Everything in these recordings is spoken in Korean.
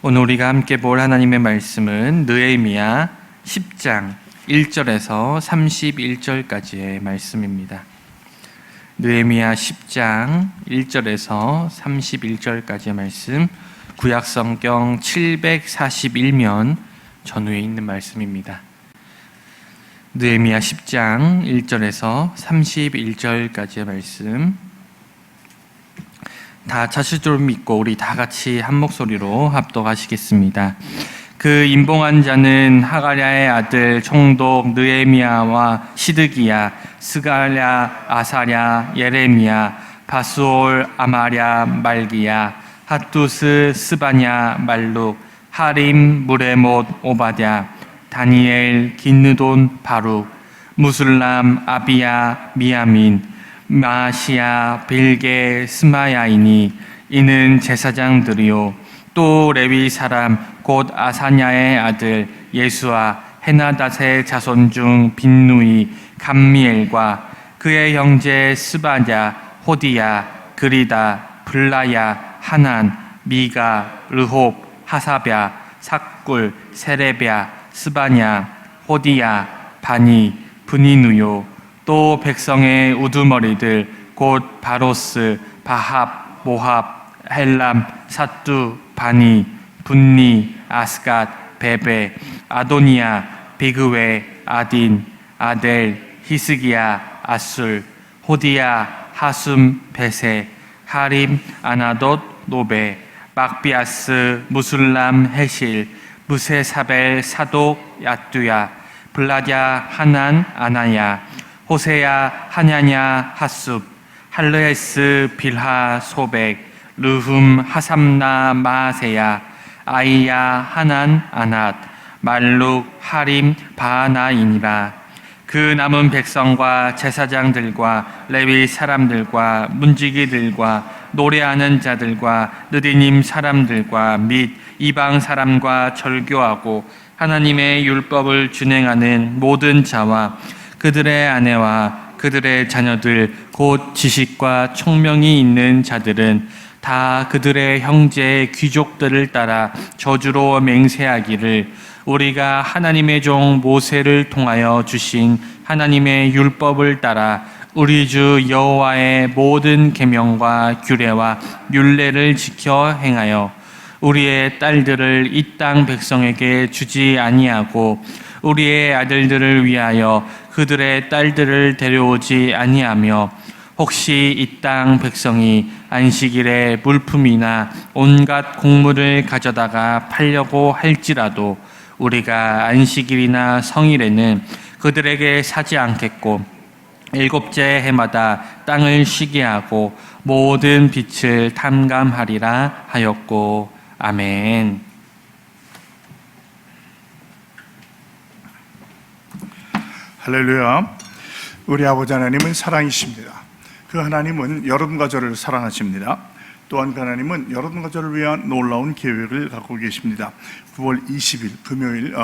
오늘 우리가 함께 볼 하나님의 말씀은 느헤미야 10장 1절에서 31절까지의 말씀입니다. 느헤미야 10장 1절에서 31절까지의 말씀, 구약성경 741면 전후에 있는 말씀입니다. 느헤미야 10장 1절에서 31절까지의 말씀, 다 찾을 줄 믿고 우리 다 같이 한 목소리로 합독하시겠습니다. 그 임봉한 자는 하가랴의 아들 총독 느헤미야와 시드기야, 스가랴, 아사랴, 예레미야, 바수올, 아마랴, 말기야, 핫두스, 스바냐, 말룩, 하림, 무레못, 오바댜, 다니엘, 긴느돈, 바룩, 무술람, 아비야, 미야민, 마시야, 빌게, 스마야이니, 이는 제사장들이요 또 레위 사람 곧 아사냐의 아들 예수와 헤나닷의 자손 중 빈누이, 감미엘과 그의 형제 스바냐, 호디야, 그리다, 블라야, 하난, 미가, 르홉, 하사랴, 삭굴, 세레랴, 스바냐, 호디야, 바니, 브니누요, 또 백성의 우두머리들 곧 바로스, 바합, 모합, 헬람, 사뚜, 바니, 분니, 아스갓, 베베, 아도니아, 비그웨, 아딘, 아델, 히스기야, 아술, 호디야, 하숨, 베세, 하림, 아나돗, 노베, 막비아스, 무술람, 헤실, 무세사벨, 사독, 야뚜야, 블라랴, 하난, 아나야, 호세야, 하냐냐, 하숲, 할르에스, 빌하, 소백, 르흠, 하삼나, 마세야, 아이야, 하난, 아낫, 말룩, 하림, 바하나이니라. 그 남은 백성과 제사장들과 레위 사람들과 문지기들과 노래하는 자들과 느디님 사람들과 및 이방 사람과 절교하고 하나님의 율법을 준행하는 모든 자와 그들의 아내와 그들의 자녀들 곧 지식과 총명이 있는 자들은 다 그들의 형제 귀족들을 따라 저주로 맹세하기를 우리가 하나님의 종 모세를 통하여 주신 하나님의 율법을 따라 우리 주 여호와의 모든 계명과 규례와 율례를 지켜 행하여 우리의 딸들을 이 땅 백성에게 주지 아니하고 우리의 아들들을 위하여 그들의 딸들을 데려오지 아니하며 혹시 이 땅 백성이 안식일에 물품이나 온갖 곡물을 가져다가 팔려고 할지라도 우리가 안식일이나 성일에는 그들에게 사지 않겠고 일곱째 해마다 땅을 쉬게 하고 모든 빛을 탐감하리라 하였고. 아멘. 할렐루야. 우리 아버지 하나님은 사랑이십니다. 그 하나님은 여러분과 저를 사랑하십니다. 또한 그 하나님은 여러분과 저를 위한 놀라운 계획을 갖고 계십니다. 9월 20일 금요일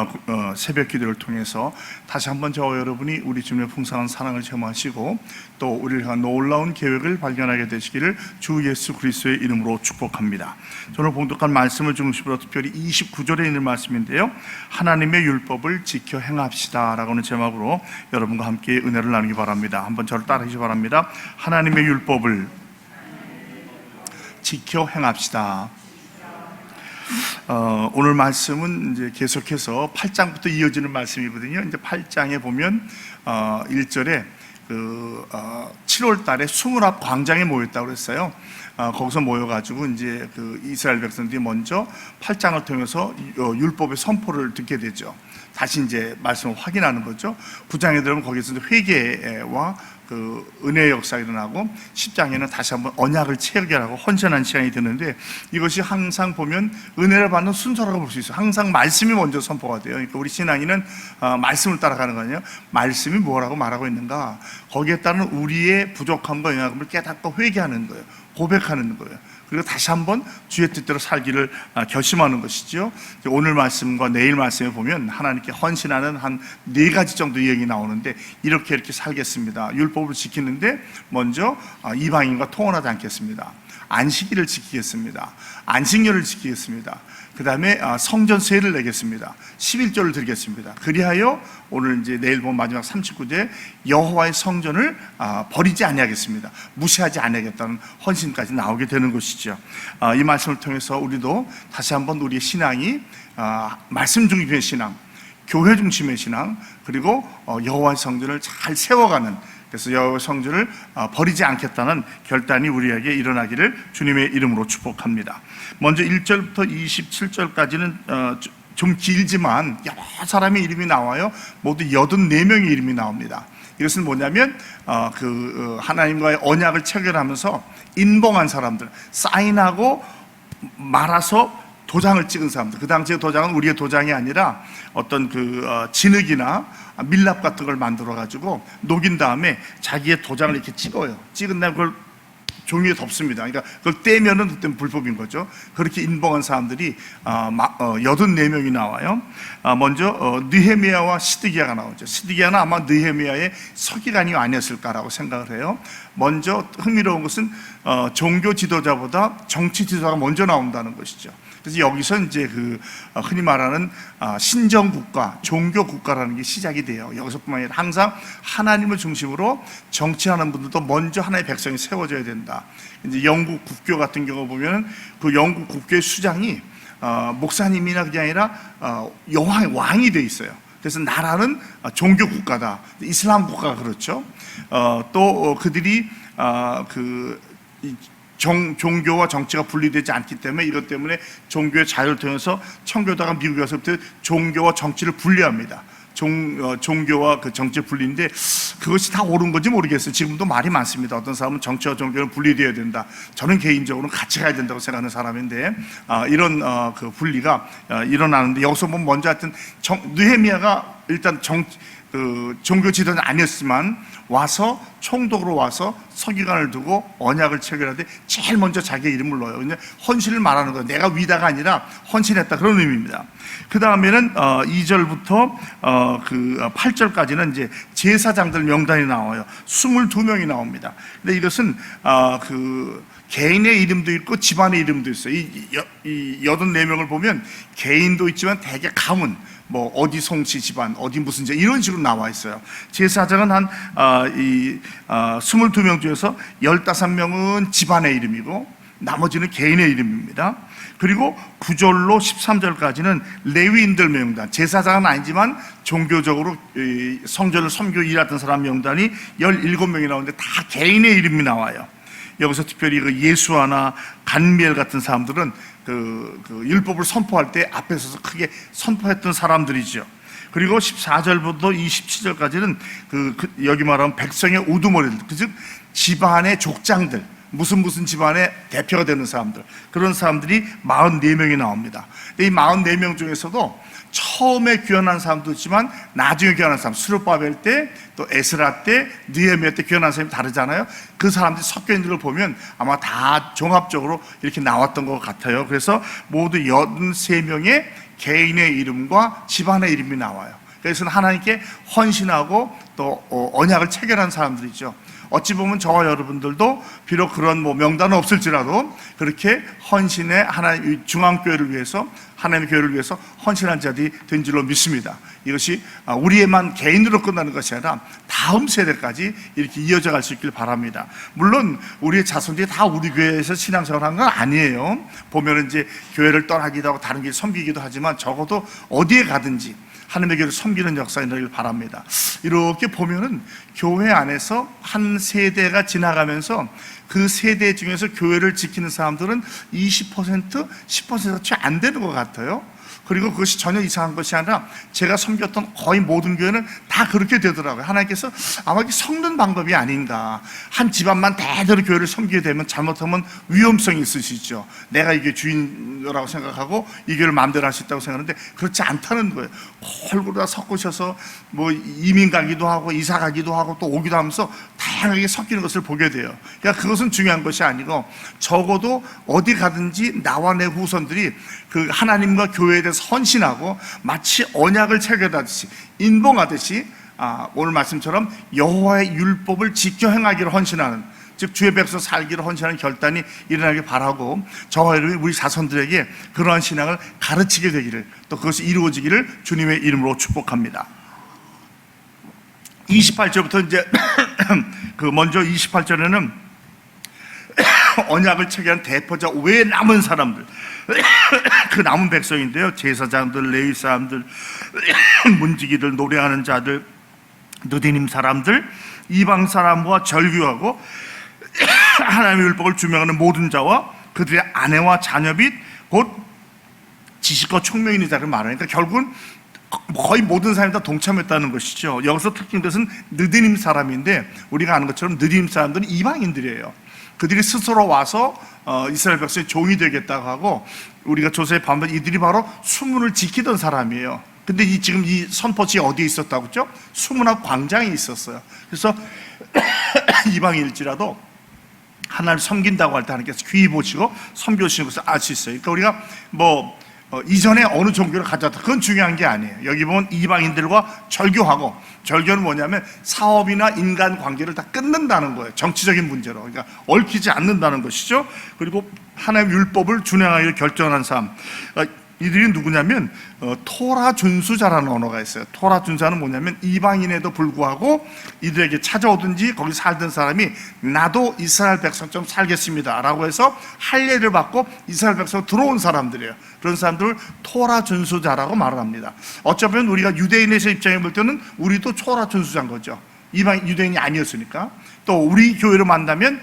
새벽 기도를 통해서 다시 한번 저와 여러분이 우리 주님의 풍성한 사랑을 체험하시고 또 우리를 향한 놀라운 계획을 발견하게 되시기를 주 예수 그리스도의 이름으로 축복합니다. 오늘 봉독한 말씀을 중심으로 특별히 29절에 있는 말씀인데요, 하나님의 율법을 지켜 행합시다 라고 하는 제목으로 여러분과 함께 은혜를 나누기 바랍니다. 한번 저를 따르시기 바랍니다. 하나님의 율법을 지켜 행합시다. 오늘 말씀은 이제 계속해서 8장부터 이어지는 말씀이거든요. 이제 8장에 보면 1절에 7월 달에 수문 앞 광장에 모였다고 그랬어요. 거기서 모여가지고 이제 그 이스라엘 백성들이 먼저 8장을 통해서 율법의 선포를 듣게 되죠. 다시 이제 말씀을 확인하는 거죠. 9장에 들어가면 거기서 회개와 그 은혜의 역사가 일어나고 10장에는 다시 한번 언약을 체결하고 헌신하는 시간이 드는데 이것이 항상 보면 은혜를 받는 순서라고 볼 수 있어요. 항상 말씀이 먼저 선포가 돼요. 그러니까 우리 신앙인은 말씀을 따라가는 거 아니에요. 말씀이 뭐라고 말하고 있는가, 거기에 따른 우리의 부족함과 연약함을 깨닫고 회개하는 거예요. 고백하는 거예요. 그리고 다시 한번 주의 뜻대로 살기를 결심하는 것이죠. 오늘 말씀과 내일 말씀에 보면 하나님께 헌신하는 한 4가지 정도 이야기 나오는데 이렇게 살겠습니다. 율법을 지키는데 먼저 이방인과 통혼하지 않겠습니다. 안식일을 지키겠습니다. 안식년을 지키겠습니다. 그 다음에 성전세를 내겠습니다. 11조를 드리겠습니다. 그리하여 오늘 이제 내일 본 마지막 39제 여호와의 성전을 버리지 아니하겠습니다. 무시하지 아니하겠다는 헌신까지 나오게 되는 것이죠. 이 말씀을 통해서 우리도 다시 한번 우리의 신앙이 말씀 중심의 신앙, 교회 중심의 신앙, 그리고 여호와의 성전을 잘 세워가는, 그래서 여호와의 성전을 버리지 않겠다는 결단이 우리에게 일어나기를 주님의 이름으로 축복합니다. 먼저 1절부터 27절까지는 좀 길지만 여러 사람의 이름이 나와요. 모두 84명의 이름이 나옵니다. 이것은 뭐냐면 하나님과의 언약을 체결하면서 인봉한 사람들, 사인하고 말아서 도장을 찍은 사람들. 그 당시의 도장은 우리의 도장이 아니라 어떤 진흙이나 밀랍 같은 걸 만들어 가지고 녹인 다음에 자기의 도장을 이렇게 찍어요. 찍은 다음에 그걸 종이에 덮습니다. 그러니까 그걸 떼면은 그때는 불법인 거죠. 그렇게 인봉한 사람들이 84명이 나와요. 먼저 느헤미야와 시드기야가 나오죠. 시드기야는 아마 느헤미야의 서기관이 아니었을까라고 생각을 해요. 먼저 흥미로운 것은 종교 지도자보다 정치 지도자가 먼저 나온다는 것이죠. 그래서 여기서 이제 흔히 말하는 신정국가, 종교국가라는 게 시작이 돼요. 여기서뿐만 아니라 항상 하나님을 중심으로 정치하는 분들도 먼저 하나의 백성이 세워져야 된다. 이제 영국 국교 같은 경우 보면 그 영국 국교의 수장이 목사님이나 그게 아니라 왕이 돼 있어요. 그래서 나라는 종교국가다. 이슬람 국가가 그렇죠. 또 그들이 종교와 정치가 분리되지 않기 때문에 이것 때문에 종교의 자유를 통해서 청교도가 미국에 와서부터 종교와 정치를 분리합니다. 종교와 정치 분리인데 그것이 다 옳은 건지 모르겠어요. 지금도 말이 많습니다. 어떤 사람은 정치와 종교는 분리되어야 된다. 저는 개인적으로는 같이 가야 된다고 생각하는 사람인데 이런 분리가 일어나는데 여기서 보면 먼저 하여튼 느헤미야가 일단 종교 지도는 아니었지만 와서 총독으로 와서 서기관을 두고 언약을 체결하되 제일 먼저 자기의 이름을 넣어요. 근데 헌신을 말하는 거예요. 내가 위다가 아니라 헌신했다, 그런 의미입니다. 그 다음에는 2절부터 8절까지는 이제 제사장들 명단이 나와요. 22명이 나옵니다. 근데 이것은 개인의 이름도 있고 집안의 이름도 있어요. 이 84명을 보면 개인도 있지만 대개 가문, 어디 송씨 집안, 어디 무슨 제 이런 식으로 나와 있어요. 제사장은 한 22명 중에서 15명은 집안의 이름이고 나머지는 개인의 이름입니다. 그리고 9절로 13절까지는 레위인들 명단, 제사장은 아니지만 종교적으로 성전을 섬기고 일하던 사람 명단이 17명이 나오는데 다 개인의 이름이 나와요. 여기서 특별히 예수아나 간미엘 같은 사람들은 율법을 선포할 때 앞에 서서 크게 선포했던 사람들이죠. 그리고 14절부터 27절까지는 여기 말하면 백성의 우두머리들, 즉 집안의 족장들, 무슨 집안의 대표가 되는 사람들, 그런 사람들이 44명이 나옵니다. 이 44명 중에서도 처음에 귀환한 사람도 있지만 나중에 귀환한 사람, 스룹바벨 때, 또 에스라 때, 느헤미야 때 귀환한 사람이 다르잖아요. 그 사람들이 섞여 있는 걸 보면 아마 다 종합적으로 이렇게 나왔던 것 같아요. 그래서 모두 83명의 개인의 이름과 집안의 이름이 나와요. 그래서 하나님께 헌신하고 또 언약을 체결한 사람들이죠. 어찌 보면 저와 여러분들도 비록 그런 명단은 없을지라도 그렇게 헌신의 하나님 중앙교회를 위해서, 하나님의 교회를 위해서 헌신한 자들이 된 줄로 믿습니다. 이것이 우리의만 개인으로 끝나는 것이 아니라 다음 세대까지 이렇게 이어져 갈 수 있길 바랍니다. 물론 우리의 자손들이 다 우리 교회에서 신앙생활을 하는 건 아니에요. 보면 이제 교회를 떠나기도 하고 다른 길 섬기기도 하지만 적어도 어디에 가든지 하나님의 교회를 섬기는 역사가 있기를 바랍니다. 이렇게 보면은 교회 안에서 한 세대가 지나가면서 그 세대 중에서 교회를 지키는 사람들은 20%, 10%가 채 안 되는 것 같아요. 그리고 그것이 전혀 이상한 것이 아니라 제가 섬겼던 거의 모든 교회는 다 그렇게 되더라고요. 하나님께서 아마 섞는 방법이 아닌가. 한 집안만 대대로 교회를 섬기게 되면 잘못하면 위험성이 있을 수 있죠. 내가 이게 주인이라고 생각하고 이 교회를 마음대로 할 수 있다고 생각하는데 그렇지 않다는 거예요. 골고루 다 섞으셔서 이민 가기도 하고 이사 가기도 하고 또 오기도 하면서 다양하게 섞이는 것을 보게 돼요. 그러니까 그것은 중요한 것이 아니고 적어도 어디 가든지 나와 내 후손들이 하나님과 교회에 대해서 헌신하고 마치 언약을 체결하듯이 인봉하듯이 오늘 말씀처럼 여호와의 율법을 지켜 행하기를 헌신하는, 즉 주의 백성 살기를 헌신하는 결단이 일어나길 바라고 저와 여러분이 우리 자손들에게 그러한 신앙을 가르치게 되기를 또 그것이 이루어지기를 주님의 이름으로 축복합니다. 28절부터 이제 먼저 28절에는 언약을 체결한 대표자 외에 남은 사람들 그 남은 백성인데요, 제사장들, 레위 사람들, 문지기들, 노래하는 자들, 느디님 사람들, 이방 사람과 절규하고 하나님의 율법을 주명하는 모든 자와 그들의 아내와 자녀 및 곧 지식과 총명이 있는 자를 말하니까 결국은 거의 모든 사람이 다 동참했다는 것이죠. 여기서 특징 것은 느디님 사람인데 우리가 아는 것처럼 느디님 사람들은 이방인들이에요. 그들이 스스로 와서 이스라엘 백성의 종이 되겠다고 하고 우리가 조사해 보면 이들이 바로 수문을 지키던 사람이에요. 근데 지금 이 선포지에 어디에 있었다고 했죠? 수문학 광장에 있었어요. 그래서 이방인일지라도 하나님을 섬긴다고 할 때 하나님께서 귀히 보시고 섬겨주시는 것을 알 수 있어요. 그러니까 우리가 이전에 어느 종교를 가졌다 그건 중요한 게 아니에요. 여기 보면 이방인들과 절교하고, 절교는 뭐냐면 사업이나 인간관계를 다 끊는다는 거예요. 정치적인 문제로. 그러니까 얽히지 않는다는 것이죠. 그리고 하나님의 율법을 준행하기를 결정한 사람, 이들이 누구냐면 토라 준수자라는 언어가 있어요. 토라 준수자는 뭐냐면 이방인에도 불구하고 이들에게 찾아오든지 거기 살던 사람이 나도 이스라엘 백성처럼 살겠습니다 라고 해서 할례를 받고 이스라엘 백성 들어온 사람들이에요. 그런 사람들을 토라 준수자라고 말을 합니다. 어쩌면 우리가 유대인에서 입장해 볼 때는 우리도 토라 준수자인 거죠. 이방 유대인이 아니었으니까. 또 우리 교회로 만나면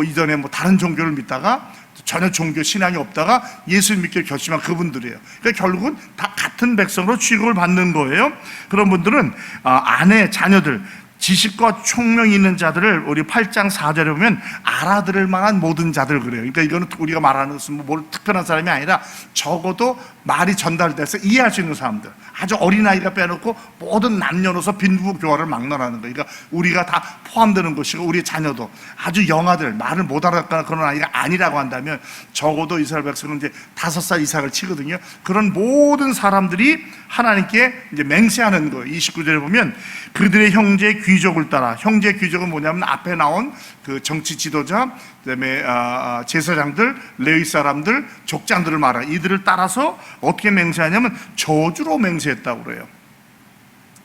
이전에 다른 종교를 믿다가 전혀 종교 신앙이 없다가 예수 믿기를 결심한 그분들이에요. 그러니까 결국은 다 같은 백성으로 취급을 받는 거예요. 그런 분들은 아내, 자녀들, 지식과 총명이 있는 자들을 우리 8장 4절에 보면 알아들을 만한 모든 자들 그래요. 그러니까 이거는 우리가 말하는 것은 특별한 사람이 아니라 적어도 말이 전달돼서 이해할 수 있는 사람들, 아주 어린아이가 빼놓고 모든 남녀노소 빈부부 교화를 막론하는 거예요. 그러니까 우리가 다 포함되는 것이고 우리 자녀도 아주 영아들, 말을 못 알아듣거나 그런 아이가 아니라고 한다면 적어도 이스라엘 백성은 이제 5살 이상을 치거든요. 그런 모든 사람들이 하나님께 이제 맹세하는 거예요. 29절에 보면 그들의 형제 귀족을 따라, 형제 귀족은 뭐냐면 앞에 나온 그 정치 지도자, 그다음에 제사장들, 레위 사람들, 족장들을 말하요. 이들을 따라서 어떻게 맹세하냐면 저주로 맹세했다고 그래요.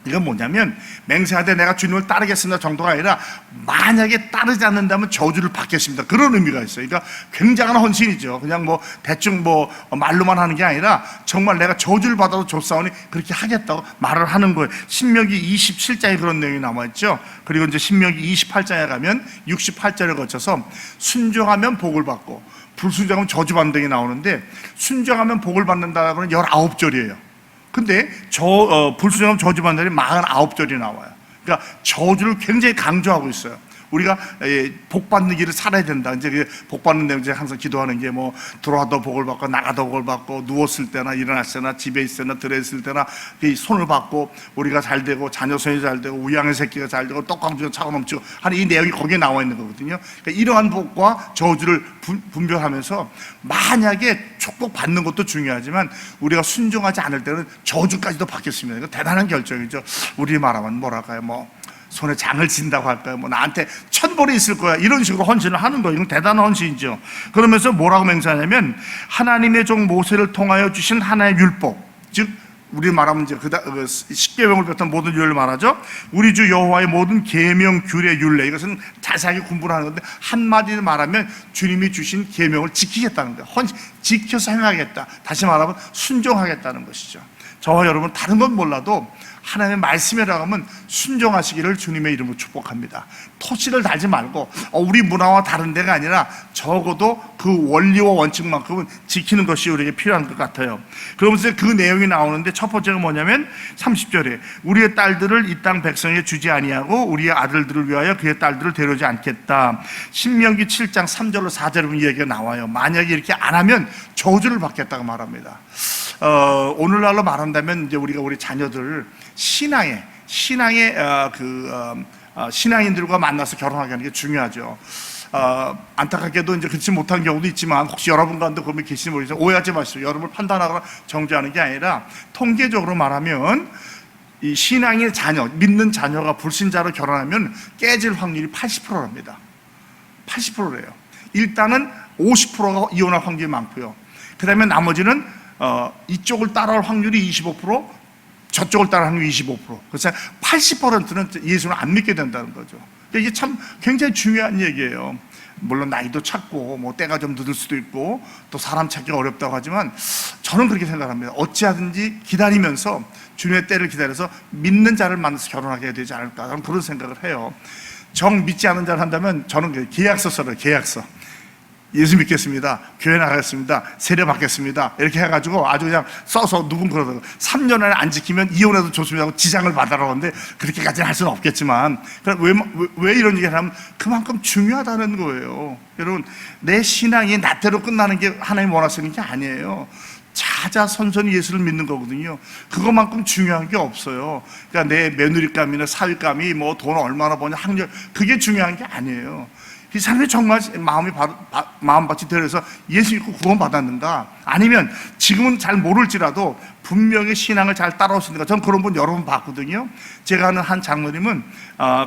이건 뭐냐면 맹세하되 내가 주님을 따르겠습니다 정도가 아니라 만약에 따르지 않는다면 저주를 받겠습니다 그런 의미가 있어요. 그러니까 굉장한 헌신이죠. 그냥 대충 말로만 하는 게 아니라 정말 내가 저주를 받아도 좋사오니 그렇게 하겠다고 말을 하는 거예요. 신명기 27장에 그런 내용이 남아있죠. 그리고 이제 신명기 28장에 가면 68절을 거쳐서 순종하면 복을 받고 불순종하면 저주받는 게 나오는데 순종하면 복을 받는다고는 19절이에요. 근데 불순종하면 저주받는 날이 49절이 나와요. 그러니까 저주를 굉장히 강조하고 있어요. 우리가 복 받는 길을 살아야 된다. 이제 복 받는 내용, 이제 항상 기도하는 게 들어와도 복을 받고 나가도 복을 받고 누웠을 때나 일어났을 때나 집에 있을 때나 들어 있을 때나 손을 받고 우리가 잘 되고 자녀 손이 잘 되고 우양의 새끼가 잘 되고 떡강주가 차고 넘치고 하는 이 내용이 거기에 나와 있는 거거든요. 그러니까 이러한 복과 저주를 분별하면서 만약에 축복 받는 것도 중요하지만 우리가 순종하지 않을 때는 저주까지도 받겠습니다. 이거 대단한 결정이죠. 우리 말하면 뭐랄까요? 손에 장을 진다고 할까요? 나한테 천벌이 있을 거야. 이런 식으로 헌신을 하는 거예요. 이건 대단한 헌신이죠. 그러면서 뭐라고 맹세하냐면 하나님의 종 모세를 통하여 주신 하나의 율법, 즉 우리 말하면 이제 십계명을 비롯한 모든 율을 말하죠. 우리 주 여호와의 모든 계명, 규례, 율례, 이것은 자세하게 공부를 하는 건데 한마디로 말하면 주님이 주신 계명을 지키겠다는 거예요. 지켜서 행하겠다. 다시 말하면 순종하겠다는 것이죠. 저와 여러분 다른 건 몰라도 하나님의 말씀이라고 하면 순종하시기를 주님의 이름으로 축복합니다. 토치를 달지 말고 우리 문화와 다른 데가 아니라 적어도 그 원리와 원칙만큼은 지키는 것이 우리에게 필요한 것 같아요. 그러면서 그 내용이 나오는데 첫 번째가 뭐냐면 30절에 우리의 딸들을 이 땅 백성에게 주지 아니하고 우리의 아들들을 위하여 그의 딸들을 데려오지 않겠다. 신명기 7장 3절로 4절에 보면 이 얘기가 나와요. 만약에 이렇게 안 하면 저주를 받겠다고 말합니다. 오늘날로 말한다면 이제 우리가 우리 자녀들 신앙의 신앙인들과 만나서 결혼하게 하는 게 중요하죠. 안타깝게도 이제 그렇지 못한 경우도 있지만 혹시 여러분 가운데 그러면 계시지 모르겠어요. 오해하지 마시고 여러분을 판단하거나 정죄하는 게 아니라 통계적으로 말하면 이 신앙의 자녀, 믿는 자녀가 불신자로 결혼하면 깨질 확률이 80%랍니다. 80%래요. 일단은 50%가 이혼할 확률이 많고요. 그 다음에 나머지는 이쪽을 따라올 확률이 25%, 저쪽을 따라할 확률이 25%. 그래서 80%는 예수를 안 믿게 된다는 거죠. 이게 참 굉장히 중요한 얘기예요. 물론 나이도 찼고 뭐 때가 좀 늦을 수도 있고 또 사람 찾기가 어렵다고 하지만 저는 그렇게 생각합니다. 어찌하든지 기다리면서 주님의 때를 기다려서 믿는 자를 만나서 결혼하게 해야 되지 않을까, 저는 그런 생각을 해요. 정 믿지 않은 자를 한다면 저는 계약서 써요. 계약서. 예수 믿겠습니다, 교회 나가겠습니다, 세례 받겠습니다, 이렇게 해가지고 아주 그냥 써서 누군 그러더라고요. 3년 안에 안 지키면 이혼해도 좋습니다 하고 지장을 받아라고 하는데 그렇게까지는 할 수는 없겠지만, 왜 이런 얘기를 하면 그만큼 중요하다는 거예요. 여러분, 내 신앙이 나태로 끝나는 게 하나님 원하시는 게 아니에요. 자자선선히 예수를 믿는 거거든요. 그것만큼 중요한 게 없어요. 그러니까 내 며느리감이나 사위감이 뭐 돈 얼마나 버냐, 학력, 그게 중요한 게 아니에요. 이 사람이 정말 마음밭이 되어서 예수 믿고 구원받았는가? 아니면 지금은 잘 모를지라도 분명히 신앙을 잘 따라오시는가? 저는 그런 분 여러 번 봤거든요. 제가 아는 한 장로님은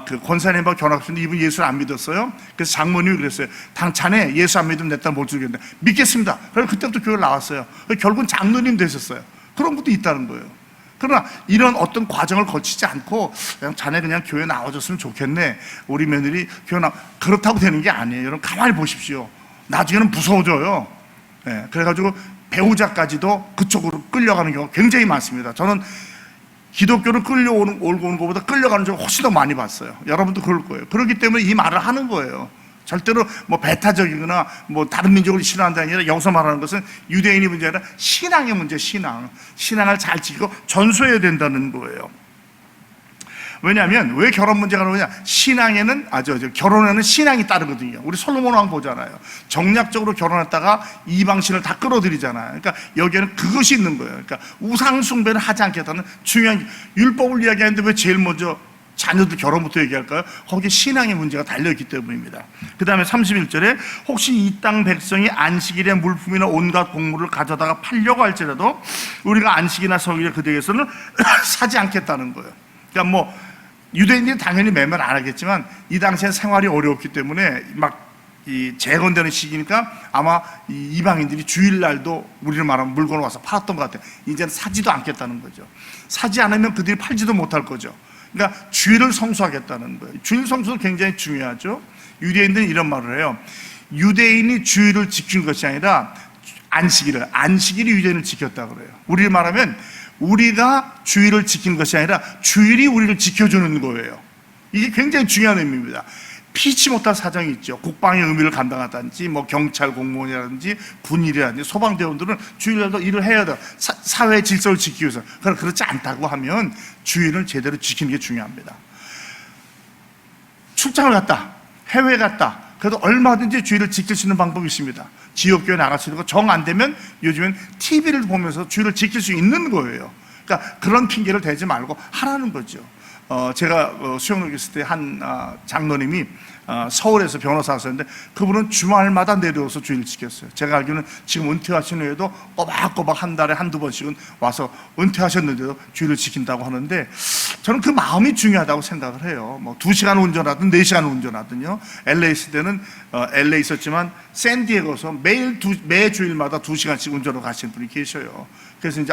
그 권사님하고 결혼하셨는데 이분 예수를 안 믿었어요. 그래서 장모님이 그랬어요. 자네 예수 안 믿으면 내 딸 못 주겠는데 믿겠습니다. 그래서 그때부터 교회를 나왔어요. 결국은 장로님 되셨어요. 그런 것도 있다는 거예요. 그러나 이런 어떤 과정을 거치지 않고 자네 그냥 교회 나와줬으면 좋겠네, 우리 며느리 교회 그렇다고 되는 게 아니에요. 여러분 가만히 보십시오. 나중에는 무서워져요. 네, 그래가지고 배우자까지도 그쪽으로 끌려가는 경우가 굉장히 많습니다. 저는 기독교를 끌려오는 것보다 끌려가는 경우 훨씬 더 많이 봤어요. 여러분도 그럴 거예요. 그렇기 때문에 이 말을 하는 거예요. 절대로 뭐 배타적이거나 뭐 다른 민족을 싫어한다는 게 아니라 여기서 말하는 것은 유대인이 문제가 아니라 신앙의 문제, 신앙을 잘 지키고 전수해야 된다는 거예요. 왜냐하면 왜 결혼 문제가 나오냐? 신앙에는 결혼에는 신앙이 따르거든요. 우리 솔로몬 왕 보잖아요. 정략적으로 결혼했다가 이방신을 다 끌어들이잖아요. 그러니까 여기에는 그것이 있는 거예요. 그러니까 우상 숭배를 하지 않겠다는 중요한 율법을 이야기하는데 왜 제일 먼저 자녀들 결혼부터 얘기할까요? 거기에 신앙의 문제가 달려있기 때문입니다. 그 다음에 31절에 혹시 이 땅 백성이 안식일에 물품이나 온갖 곡물을 가져다가 팔려고 할지라도 우리가 안식이나 성일에 그들에게서는 사지 않겠다는 거예요. 그러니까 뭐 유대인들이 당연히 매매를 안 하겠지만 이 당시엔 생활이 어려웠기 때문에 이 재건되는 시기니까 아마 이 이방인들이 주일날도 우리를 말하면 물건을 와서 팔았던 것 같아요. 이제는 사지도 않겠다는 거죠. 사지 않으면 그들이 팔지도 못할 거죠. 그러니까 주일을 성수하겠다는 거예요. 주일 성수도 굉장히 중요하죠. 유대인들은 이런 말을 해요. 유대인이 주일을 지킨 것이 아니라 안식일이 유대인을 지켰다 그래요. 우리를 말하면 우리가 주일을 지킨 것이 아니라 주일이 우리를 지켜주는 거예요. 이게 굉장히 중요한 의미입니다. 피치 못할 사정이 있죠. 국방의 의미를 감당하든지 뭐 경찰 공무원이라든지 군인이라든지 소방대원들은 주일날도 일을 해야 돼요. 사회 질서를 지키기 위해서. 그러나 그렇지 않다고 하면 주일을 제대로 지키는 게 중요합니다. 출장을 갔다, 해외에 갔다, 그래도 얼마든지 주일을 지킬 수 있는 방법이 있습니다. 지역교회 나갈 수 있는 거, 정 안 되면 요즘엔 TV를 보면서 주일을 지킬 수 있는 거예요. 그러니까 그런 핑계를 대지 말고 하라는 거죠. 제가 수영로 있을 때 한 장로님이 서울에서 변호사 하셨는데 그분은 주말마다 내려와서 주일 지켰어요. 제가 알기로는 지금 은퇴하신 후에도 꼬박꼬박 한 달에 한두 번씩은 와서 은퇴하셨는데도 주일을 지킨다고 하는데 저는 그 마음이 중요하다고 생각을 해요. 뭐 2시간 운전하든 4시간 운전하든요. LA 있을 때는 LA 있었지만 샌디에고에서 매 주일마다 2시간씩 운전을 가시는 분이 계셔요. 그래서 이제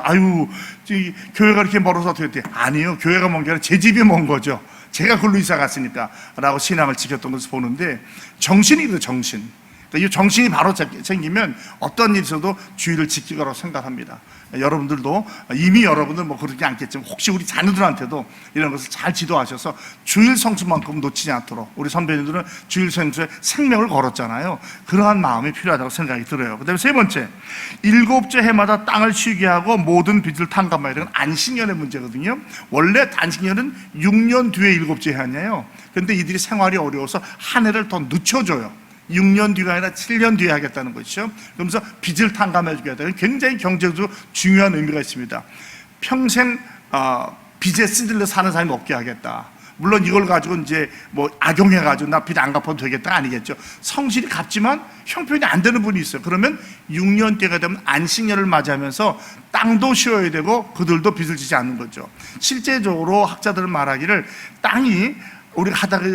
교회가 이렇게 멀어서 어떻게 돼? 아니요, 교회가 먼 게 아니라 제 집이 먼 거죠. 제가 글로 이사 갔으니까 라고 신앙을 지켰던 것을 보는데 정신이거든요, 정신. 그러니까 이 정신이 바로 생기면 어떤 일이 있어도 주의를 지키라고 생각합니다. 여러분들도 이미 여러분들 뭐 그러지 않겠지만 혹시 우리 자녀들한테도 이런 것을 잘 지도하셔서 주일 성수만큼 놓치지 않도록, 우리 선배님들은 주일 성수에 생명을 걸었잖아요. 그러한 마음이 필요하다고 생각이 들어요. 그 다음에 세 번째, 7째 해마다 땅을 쉬게 하고 모든 빚을 탕감하여. 이런 안식년의 문제거든요. 원래 안식년은 6년 뒤에 7째 해 아니에요. 그런데 이들이 생활이 어려워서 한 해를 더 늦춰줘요. 6년 뒤가 아니라 7년 뒤에 하겠다는 것이죠. 그러면서 빚을 탕감해 주겠다는 굉장히 경제적으로 중요한 의미가 있습니다. 평생 빚에 쓰들려 사는 사람이 없게 하겠다. 물론 이걸 가지고 이제 뭐 악용해가지고 나 빚 안 갚아도 되겠다 아니겠죠. 성실히 갚지만 형편이 안 되는 분이 있어요. 그러면 6년 때가 되면 안식년을 맞이하면서 땅도 쉬어야 되고 그들도 빚을 지지 않는 거죠. 실제적으로 학자들은 말하기를 땅이 우리가 하다가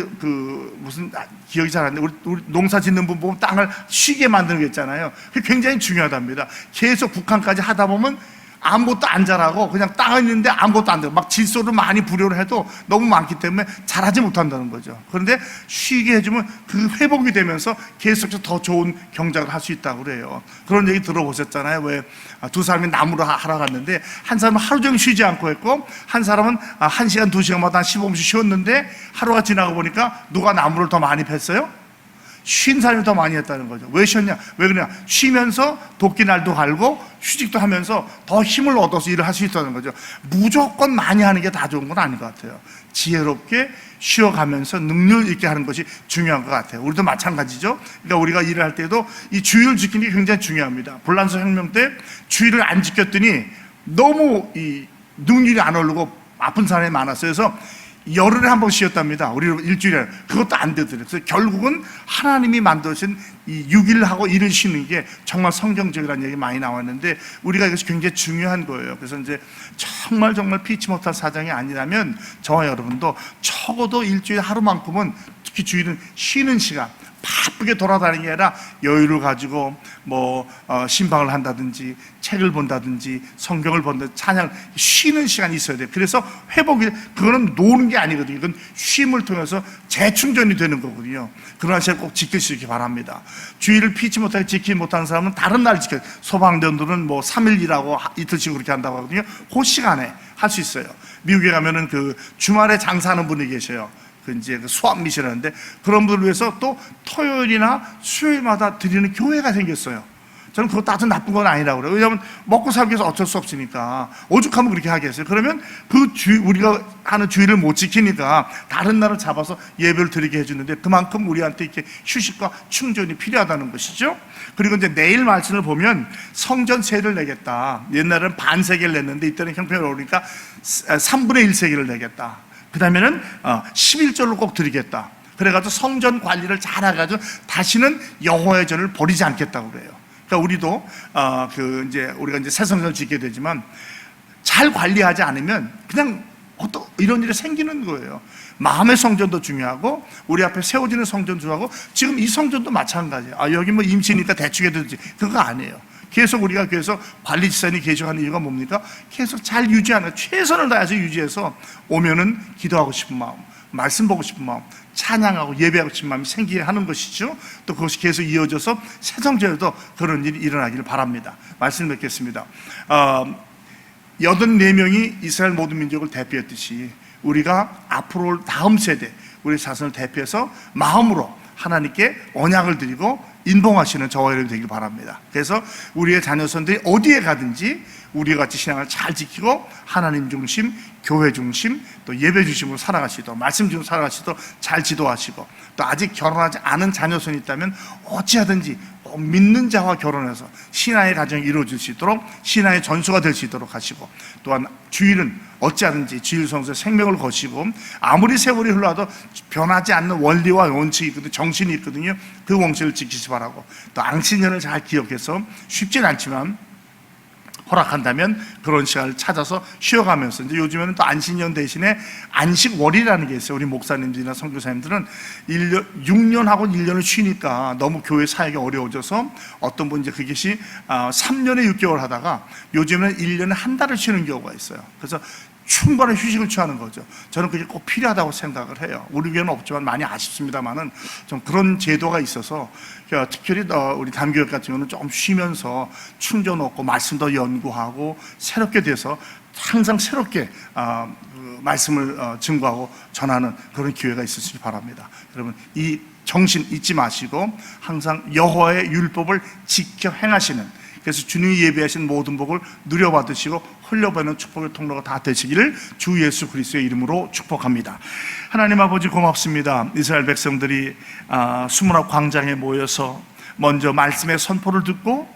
무슨 기억이 잘 안 나요. 우리 농사 짓는 분 보면 땅을 쉬게 만드는 게 있잖아요. 그게 굉장히 중요하답니다. 계속 북한까지 하다 보면 아무것도 안 자라고 그냥 땅은 있는데 아무것도 안 되고 막 질소를 많이 부려를 해도 너무 많기 때문에 자라지 못한다는 거죠. 그런데 쉬게 해주면 그 회복이 되면서 계속해서 더 좋은 경작을 할 수 있다고 그래요. 그런 얘기 들어보셨잖아요. 왜 두 사람이 나무를 하러 갔는데 한 사람은 하루 종일 쉬지 않고 했고 한 사람은 1시간 2시간마다 한 15분씩 쉬었는데 하루가 지나고 보니까 누가 나무를 더 많이 팼어요? 쉰 사람이 더 많이 했다는 거죠. 왜 쉬었냐? 왜 그러냐? 쉬면서 도끼날도 갈고 휴직도 하면서 더 힘을 얻어서 일을 할 수 있다는 거죠. 무조건 많이 하는 게 다 좋은 건 아닌 것 같아요. 지혜롭게 쉬어가면서 능력 있게 하는 것이 중요한 것 같아요. 우리도 마찬가지죠. 그러니까 우리가 일을 할 때도 이 주의를 지키는 게 굉장히 중요합니다. 불란서 혁명 때 주의를 안 지켰더니 너무 이 능률이 안 오르고 아픈 사람이 많았어요. 그래서 열흘에 한 번 쉬었답니다. 우리는 일주일에. 그것도 안 되더래요. 그래서 결국은 하나님이 만드신 이 6일 하고 일을 쉬는 게 정말 성경적이라는 얘기 많이 나왔는데 우리가 이것이 굉장히 중요한 거예요. 그래서 이제 정말 피치 못할 사정이 아니라면 저와 여러분도 적어도 일주일에 하루만큼은 특히 주일은 쉬는 시간, 바쁘게 돌아다니는 게 아니라 여유를 가지고 신방을 한다든지 책을 본다든지 성경을 본다든지 찬양, 쉬는 시간이 있어야 돼요. 그래서 회복이, 그거는 노는 게 아니거든요. 이건 쉼을 통해서 재충전이 되는 거거든요. 그러나 제가 꼭 지키시기 바랍니다. 주일을 피치 못하게 지키지 못하는 사람은 다른 날 지켜요. 소방대원들은 3일 일하고 이틀씩 그렇게 한다고 하거든요. 그 시간에 할 수 있어요. 미국에 가면은 주말에 장사하는 분이 계셔요. 이제 수압 미션하는데 그런 분을 위해서 또 토요일이나 수요일마다 드리는 교회가 생겼어요. 저는 그것도 아주 나쁜 건 아니라고 그래요. 왜냐하면 먹고 살기 위해서 어쩔 수 없으니까. 오죽하면 그렇게 하겠어요. 그러면 우리가 하는 주일을 못 지키니까 다른 날을 잡아서 예배를 드리게 해주는데 그만큼 우리한테 이렇게 휴식과 충전이 필요하다는 것이죠. 그리고 이제 내일 말씀을 보면 성전 세를 내겠다. 옛날에는 반세계를 냈는데 이때는 형편이 어려우니까 3분의 1세계를 내겠다. 그 다음에는 11절로 꼭 드리겠다. 그래가지고 성전 관리를 잘 해가지고 다시는 여호와의 전을 버리지 않겠다고 그래요. 그러니까 우리도 우리가 이제 새 성전을 짓게 되지만 잘 관리하지 않으면 그냥 어떤 이런 일이 생기는 거예요. 마음의 성전도 중요하고 우리 앞에 세워지는 성전도 중요하고 지금 이 성전도 마찬가지예요. 여기 임시니까 대충 해도지 그거 아니에요. 계속 우리가 그래서 관리지사님이 계속하는 이유가 뭡니까? 계속 잘 유지하는, 최선을 다해서 유지해서 오면은 기도하고 싶은 마음, 말씀 보고 싶은 마음, 찬양하고 예배하고 싶은 마음이 생기게 하는 것이죠. 또 그것이 계속 이어져서 새성전에도 그런 일이 일어나기를 바랍니다. 말씀 맺겠습니다. 84명이 이스라엘 모든 민족을 대표했듯이 우리가 앞으로 올 다음 세대, 우리 자손을 대표해서 마음으로 하나님께 언약을 드리고 인봉하시는 저와 여러분이 되길 바랍니다. 그래서 우리의 자녀선들이 어디에 가든지 우리와 같이 신앙을 잘 지키고 하나님 중심, 교회 중심, 또 예배 중심으로 살아가시도록, 말씀 중심으로 살아가시도록 잘 지도하시고, 또 아직 결혼하지 않은 자녀선이 있다면 어찌하든지 꼭 믿는 자와 결혼해서 신앙의 가정이 이루어질 수 있도록, 신앙의 전수가 될 수 있도록 하시고, 또한 주일은 어찌하든지 주일 성수에 생명을 거시고 아무리 세월이 흘러도 변하지 않는 원리와 원칙이 있거든요. 정신이 있거든요. 그 원칙을 지키시 바라고, 또 앙신년을 잘 기억해서 쉽진 않지만 허락한다면 그런 시간을 찾아서 쉬어가면서, 이제 요즘에는 또 안식년 대신에 안식월이라는 게 있어요. 우리 목사님들이나 선교사님들은 6년하고 1년을 쉬니까 너무 교회 사역이 어려워져서 어떤 분 이제 그것이 3년에 6개월 하다가 요즘에는 1년에 한 달을 쉬는 경우가 있어요. 그래서 충분한 휴식을 취하는 거죠. 저는 그게 꼭 필요하다고 생각을 해요. 우리 교회는 없지만 많이 아쉽습니다만은 좀 그런 제도가 있어서 특별히 우리 단교회 같은 경우는 좀 쉬면서 충전 얻고 말씀도 연구하고 새롭게 돼서 항상 새롭게 말씀을 증거하고 전하는 그런 기회가 있으시기 바랍니다. 여러분 이 정신 잊지 마시고 항상 여호와의 율법을 지켜 행하시는, 그래서 주님이 예배하신 모든 복을 누려받으시고 흘려보내는 축복의 통로가 다 되시기를 주 예수 그리스도의 이름으로 축복합니다. 하나님 아버지 고맙습니다. 이스라엘 백성들이 수문앞 광장에 모여서 먼저 말씀의 선포를 듣고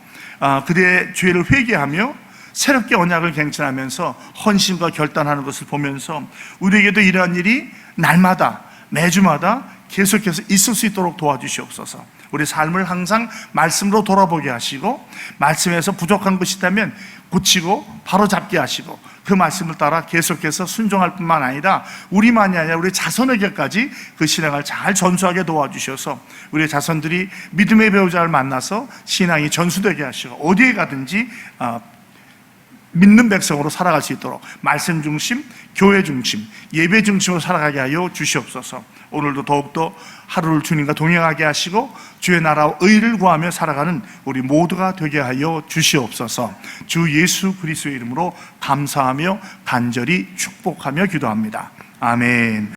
그들의 죄를 회개하며 새롭게 언약을 갱신하면서 헌신과 결단하는 것을 보면서 우리에게도 이러한 일이 날마다 매주마다 계속해서 있을 수 있도록 도와주시옵소서. 우리 삶을 항상 말씀으로 돌아보게 하시고, 말씀에서 부족한 것이 있다면 고치고 바로 잡게 하시고, 그 말씀을 따라 계속해서 순종할 뿐만 아니라 우리만이 아니라 우리 자손에게까지 그 신앙을 잘 전수하게 도와주셔서 우리 자손들이 믿음의 배우자를 만나서 신앙이 전수되게 하시고, 어디에 가든지 믿는 백성으로 살아갈 수 있도록 말씀 중심, 교회 중심, 예배 중심으로 살아가게 하여 주시옵소서. 오늘도 더욱더 하루를 주님과 동행하게 하시고 주의 나라와 의를 구하며 살아가는 우리 모두가 되게 하여 주시옵소서. 주 예수 그리스도의 이름으로 감사하며 간절히 축복하며 기도합니다. 아멘.